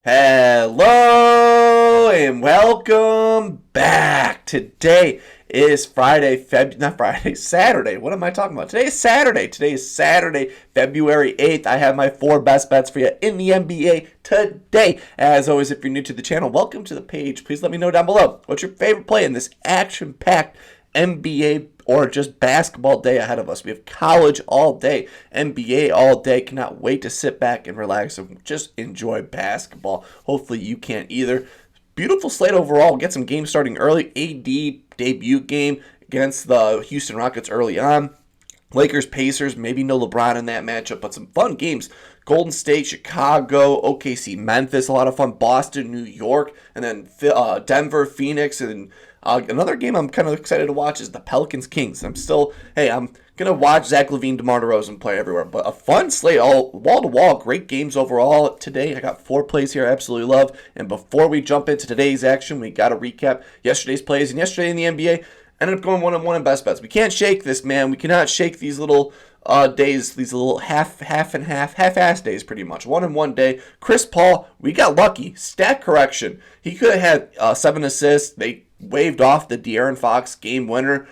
Hello and welcome back. Today is Saturday. What am I talking about? Today is Saturday. February 8th. I have my 4 best bets for you in the NBA today. As always, if you're new to the channel, welcome to the page. Please let me know down below what's your favorite play in this action-packed NBA or just basketball day ahead of us. We have college all day, NBA all day. Cannot wait to sit back and relax and just enjoy basketball. Hopefully you can't either. Beautiful slate overall. Get some games starting early. AD debut game against the Houston Rockets early on. Lakers, Pacers, maybe no LeBron in that matchup, but some fun games. Golden State, Chicago, OKC, Memphis, a lot of fun. Boston, New York, and then Denver, Phoenix, and another game I'm kind of excited to watch is the Pelicans, Kings. I'm going to watch Zach LaVine, DeMar DeRozan play everywhere, but a fun slate, all wall-to-wall, great games overall today. I got 4 plays here I absolutely love, and before we jump into today's action, we got to recap yesterday's plays, and yesterday in the NBA, ended up going 1-1 in best bets. We can't shake this, man. We cannot shake these little days, these little half-ass days, pretty much. 1-1 day. Chris Paul, we got lucky. Stat correction. He could have had 7 assists. They waved off the De'Aaron Fox game winner,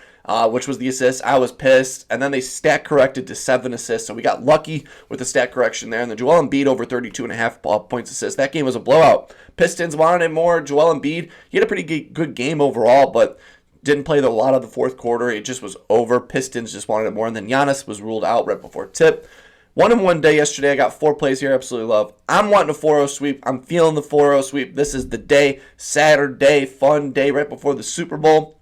which was the assist. I was pissed. And then they stat corrected to 7 assists. So we got lucky with the stat correction there. And the Joel Embiid over 32.5 points assist. That game was a blowout. Pistons wanted it more. Joel Embiid, he had a pretty good game overall, but didn't play a lot of the fourth quarter. It just was over. Pistons just wanted it more. And then Giannis was ruled out right before tip. 1-1 day yesterday. I got 4 plays here I absolutely love. I'm wanting a 4-0 sweep. I'm feeling the 4-0 sweep. This is the day. Saturday. Fun day right before the Super Bowl.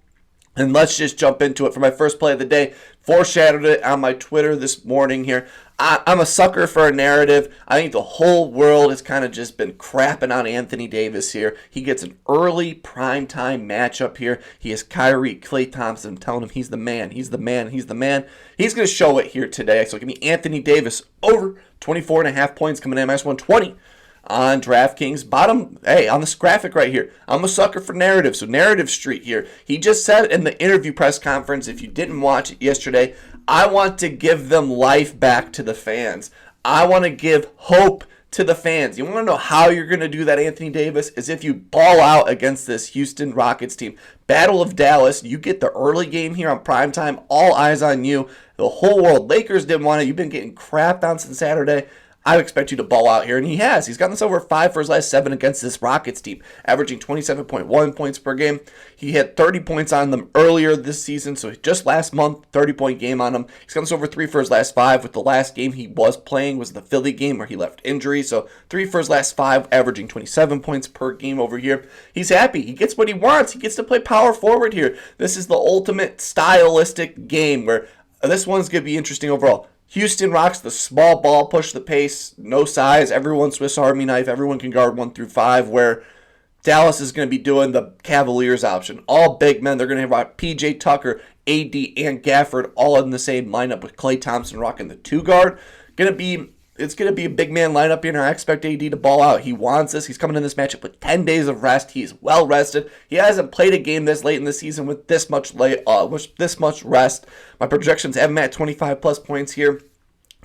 And let's just jump into it for my first play of the day. Foreshadowed it on my Twitter this morning here. I'm a sucker for a narrative. I think the whole world has kind of just been crapping on Anthony Davis here. He gets an early primetime matchup here. He has Kyrie, Klay Thompson telling him he's the man. He's the man. He's the man. He's going to show it here today. So give me Anthony Davis over 24.5 points coming in minus 120. On DraftKings. On this graphic right here, I'm a sucker for narrative, so Narrative Street here. He just said in the interview press conference, if you didn't watch it yesterday, I want to give them life back to the fans. I want to give hope to the fans. You want to know how you're going to do that, Anthony Davis? Is if you ball out against this Houston Rockets team. Battle of Dallas. You get the early game here on primetime. All eyes on you. The whole world. Lakers didn't want it. You've been getting crapped on since Saturday. I expect you to ball out here, and he has. He's gotten this over 5 for his last 7 against this Rockets team, averaging 27.1 points per game. He had 30 points on them earlier this season, so just last month, 30-point game on him. He's gotten this over 3 for his last 5, with the last game he was playing was the Philly game where he left injury, so 3 for his last 5, averaging 27 points per game over here. He's happy. He gets what he wants. He gets to play power forward here. This is the ultimate stylistic game where this one's going to be interesting overall. Houston rocks the small ball, push the pace, no size, everyone Swiss Army knife, everyone can guard 1 through 5, where Dallas is going to be doing the Cavaliers option. All big men. They're going to have PJ Tucker, AD, and Gafford all in the same lineup with Klay Thompson rocking the 2 guard. It's going to be a big man lineup here, and I expect AD to ball out. He wants this. He's coming in this matchup with 10 days of rest. He's well rested. He hasn't played a game this late in the season with this much rest. My projections have him at 25 plus points here.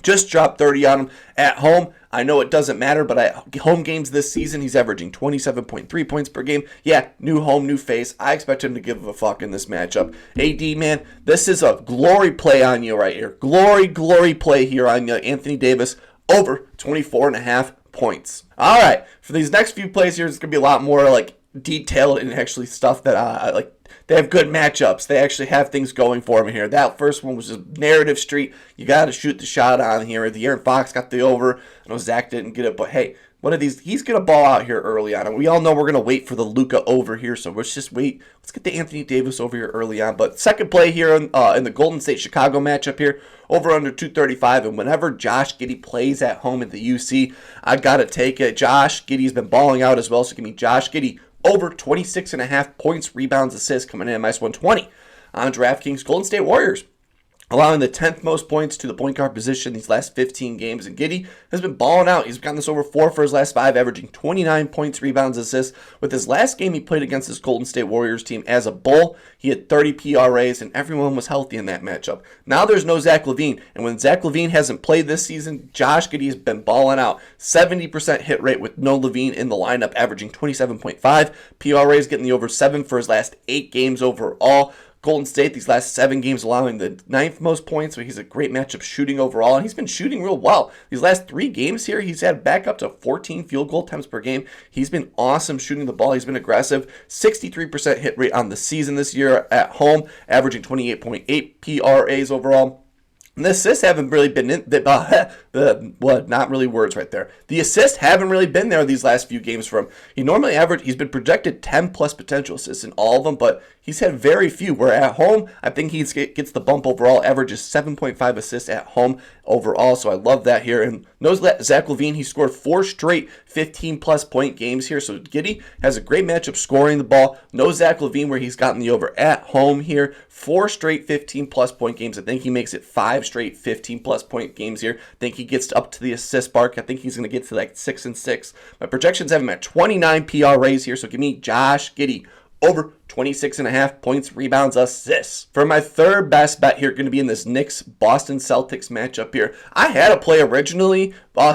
Just dropped 30 on him at home. I know it doesn't matter, but at home games this season, he's averaging 27.3 points per game. Yeah, new home, new face. I expect him to give a fuck in this matchup. AD, man, this is a glory play on you right here. Glory play here on you, Anthony Davis, over 24.5 points. All right, for these next few plays here, it's going to be a lot more like detailed and actually stuff that I like. They have good matchups. They actually have things going for them here. That first one was just Narrative Street. You got to shoot the shot on here. The De'Aaron Fox got the over. I know Zach didn't get it, but hey, one of these, he's going to ball out here early on. And we all know we're going to wait for the Luka over here, so let's just wait. Let's get the Anthony Davis over here early on. But second play here in the Golden State-Chicago matchup here, over under 235. And whenever Josh Giddey plays at home at the UC, I got to take it. Josh Giddey's been balling out as well, so give me Josh Giddey over 26.5 points, rebounds, assists coming in at minus 120. On DraftKings, Golden State Warriors allowing the 10th most points to the point guard position these last 15 games. And Giddey has been balling out. He's gotten this over 4 for his last 5, averaging 29 points, rebounds, assists. With his last game he played against this Golden State Warriors team as a Bull, he had 30 PRAs, and everyone was healthy in that matchup. Now there's no Zach LaVine, and when Zach LaVine hasn't played this season, Josh Giddey has been balling out. 70% hit rate with no LaVine in the lineup, averaging 27.5 PRAs, getting the over 7 for his last 8 games overall. Golden State, these last 7 games, allowing the 9th most points, so he's a great matchup shooting overall, and he's been shooting real well. These last 3 games here, he's had back up to 14 field goal attempts per game. He's been awesome shooting the ball. He's been aggressive. 63% hit rate on the season this year at home, averaging 28.8 PRAs overall. And the assists haven't really been not really words right there. The assists haven't really been there these last few games for him. He's been projected 10 plus potential assists in all of them, but he's had very few. Where at home, I think he gets the bump overall, averages 7.5 assists at home overall, so I love that here. And knows Zach LaVine, he scored 4 straight 15 plus point games here, so Giddey has a great matchup scoring the ball. No Zach LaVine where he's gotten the over at home here. 4 straight 15 plus point games. I think he makes it 5 straight 15 plus point games here. I think he gets up to the assist mark. I think he's going to get to like 6 and 6. My projections have him at 29 PRAs here, so give me Josh Giddey over 26.5 points, rebounds, assists. For my third best bet here, going to be in this Knicks-Boston Celtics matchup here. I had a play originally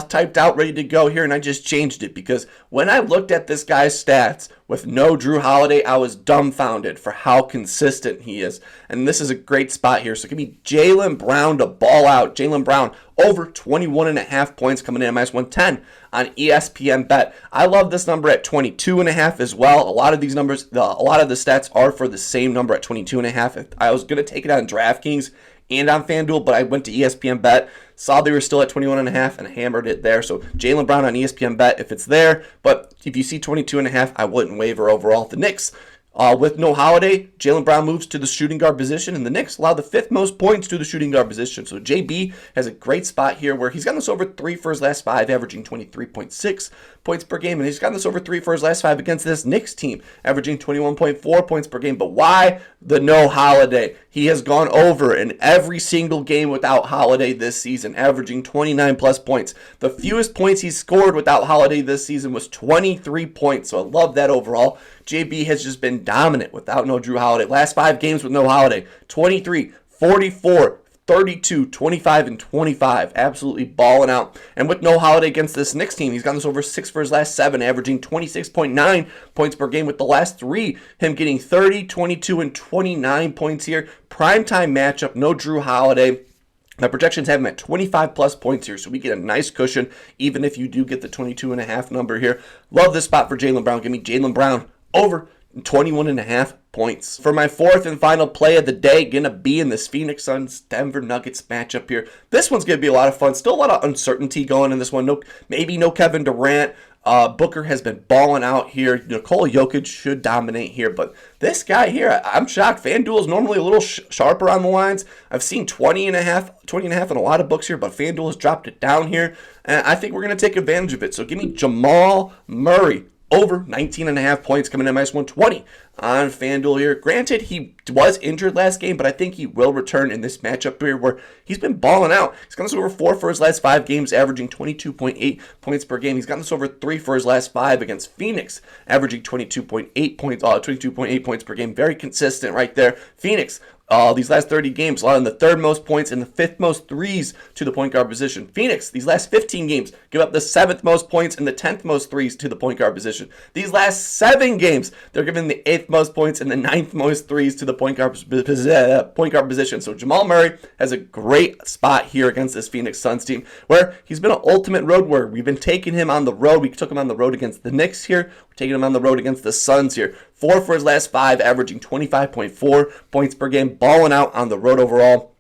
typed out, ready to go here, and I just changed it because when I looked at this guy's stats with no Drew Holiday, I was dumbfounded for how consistent he is. And this is a great spot here. So give me Jaylen Brown to ball out. Jaylen Brown over 21.5 points coming in at -110 on ESPN Bet. I love this number at 22.5 as well. A lot of these numbers, a lot of the stats are for the same number at 22.5. I was going to take it on DraftKings and on FanDuel, but I went to ESPN Bet, saw they were still at 21.5 and hammered it there. So Jaylen Brown on ESPN Bet if it's there, but if you see 22.5, I wouldn't waver overall. The Knicks, with no Holiday, Jaylen Brown moves to the shooting guard position, and the Knicks allow the 5th most points to the shooting guard position. So JB has a great spot here where he's gotten this over 3 for his last 5, averaging 23.6 points per game, and he's gotten this over 3 for his last 5 against this Knicks team, averaging 21.4 points per game. But why the no Holiday? He has gone over in every single game without Holiday this season, averaging 29 plus points. The fewest points he's scored without Holiday this season was 23 points, so I love that overall. JB has just been dominant without no Drew Holiday. Last 5 games with no Holiday, 23, 44, 32, 25, and 25. Absolutely balling out. And with no Holiday against this Knicks team, he's gotten this over 6 for his last 7, averaging 26.9 points per game with the last 3. Him getting 30, 22, and 29 points here. Primetime matchup, no Drew Holiday. My projections have him at 25 plus points here, so we get a nice cushion, even if you do get the 22.5 number here. Love this spot for Jaylen Brown. Give me Jaylen Brown over 21.5 points. For my fourth and final play of the day, gonna be in this Phoenix Suns Denver Nuggets matchup here. This one's gonna be a lot of fun. Still a lot of uncertainty going in this one. Maybe no Kevin Durant. Booker has been balling out here. Nikola Jokic should dominate here, but this guy here, I'm shocked. FanDuel is normally a little sharper on the lines. I've seen 20.5 in a lot of books here, but FanDuel has dropped it down here, and I think we're going to take advantage of it. So give me Jamal Murray over 19.5 points coming in -120 on FanDuel here. Granted, he was injured last game, but I think he will return in this matchup here where he's been balling out. He's gotten this over 4 for his last 5 games, averaging 22.8 points per game. He's gotten this over 3 for his last 5 against Phoenix, averaging 22.8 points per game. Very consistent right there. Phoenix, these last 30 games, allowing the 3rd most points and the 5th most threes to the point guard position. Phoenix, these last 15 games, give up the 7th most points and the 10th most threes to the point guard position. These last 7 games, they're giving the 8th most points and the 9th most threes to the point guard position. So Jamal Murray has a great spot here against this Phoenix Suns team where he's been an ultimate road warrior. We've been taking him on the road. We took him on the road against the Knicks here. We're taking him on the road against the Suns here. 4 for his last 5, averaging 25.4 points per game, balling out on the road overall.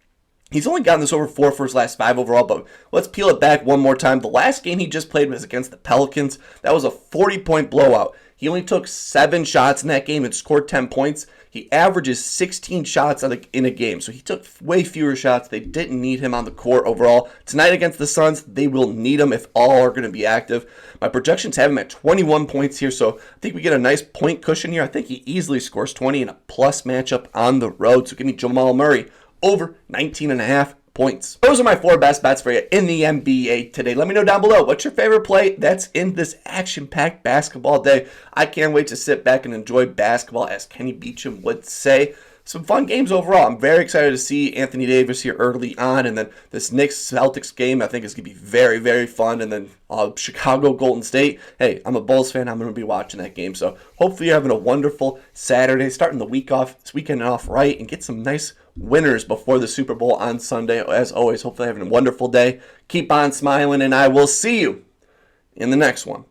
He's only gotten this over 4 for his last 5 overall, but let's peel it back one more time. The last game he just played was against the Pelicans. That was a 40-point blowout. He only took 7 shots in that game and scored 10 points. He averages 16 shots in a game, so he took way fewer shots. They didn't need him on the court overall. Tonight against the Suns, they will need him if all are going to be active. My projections have him at 21 points here, so I think we get a nice point cushion here. I think he easily scores 20 in a plus matchup on the road. So give me Jamal Murray over 19.5 points. Those are my 4 best bets for you in the NBA today. Let me know down below, what's your favorite play that's in this action-packed basketball day? I can't wait to sit back and enjoy basketball, as Kenny Beecham would say. Some fun games overall. I'm very excited to see Anthony Davis here early on, and then this Knicks-Celtics game I think is going to be very, very fun, and then Chicago-Golden State. Hey, I'm a Bulls fan. I'm going to be watching that game, so hopefully you're having a wonderful Saturday, starting the weekend off right, and get some nice winners before the Super Bowl on Sunday. As always, hopefully having a wonderful day. Keep on smiling, and I will see you in the next one.